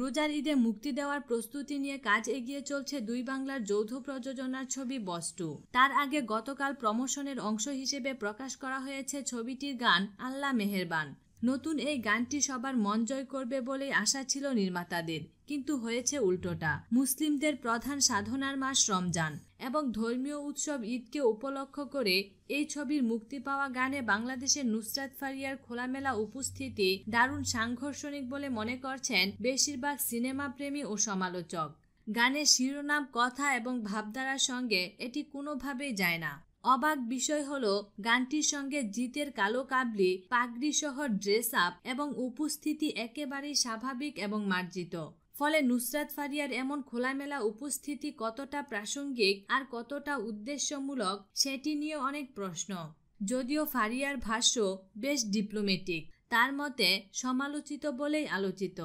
রোজার ঈদে মুক্তি দেওয়ার প্রস্তুতি নিয়ে কাজ এগিয়ে চলছে দুই বাংলার যৌথ প্রযোজনার ছবি বস 2। তার আগে গতকাল প্রমোশনের অংশ হিসেবে প্রকাশ করা হয়েছে ছবিটির গান আল্লাহ মেহেরবান। নতুন এই গানটি সবার মন জয় করবে বলেই আশা ছিল নির্মাতাদের, কিন্তু হয়েছে উল্টোটা। মুসলিমদের প্রধান সাধনার মাস রমজান এবং ধর্মীয় উৎসব ঈদকে উপলক্ষ করে এই ছবির মুক্তি পাওয়া গানে বাংলাদেশের নুসরাত ফারিয়ার খোলামেলা উপস্থিতি দারুণ সাংঘর্ষণিক বলে মনে করছেন বেশিরভাগ সিনেমা প্রেমী ও সমালোচক। গানের শিরোনাম, কথা এবং ভাবধারার সঙ্গে এটি কোনোভাবেই যায় না। অবাক বিষয় হলো গানটির সঙ্গে জিতের কালো কাবলি, পাগড়ি সহ ড্রেস আপ এবং উপস্থিতি একেবারেই স্বাভাবিক এবং মার্জিত। ফলে নুসরাত ফারিয়ার এমন খোলামেলা উপস্থিতি কতটা প্রাসঙ্গিক আর কতটা উদ্দেশ্যমূলক সেটি নিয়ে অনেক প্রশ্ন। যদিও ফারিয়ার ভাষ্য বেশ ডিপ্লোম্যাটিক, তার মতে সমালোচিত বলেই আলোচিত।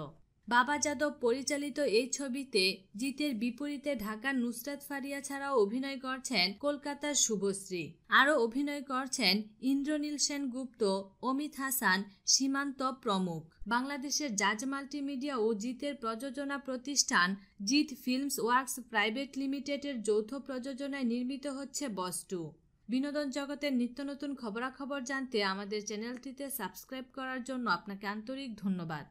বাবা যাদব পরিচালিত এই ছবিতে জিতের বিপরীতে ঢাকার নুসরাত ফারিয়া ছাড়াও অভিনয় করছেন কলকাতার শুভশ্রী। আরও অভিনয় করছেন ইন্দ্রনীল সেনগুপ্ত, অমিত হাসান, সীমান্ত প্রমুখ। বাংলাদেশের জাজ মাল্টিমিডিয়া ও জিতের প্রযোজনা প্রতিষ্ঠান জিত ফিল্মস ওয়ার্কস প্রাইভেট লিমিটেডের যৌথ প্রযোজনায় নির্মিত হচ্ছে বস 2। বিনোদন জগতের নিত্য নতুন খবরাখবর জানতে আমাদের চ্যানেলটিতে সাবস্ক্রাইব করার জন্য আপনাকে আন্তরিক ধন্যবাদ।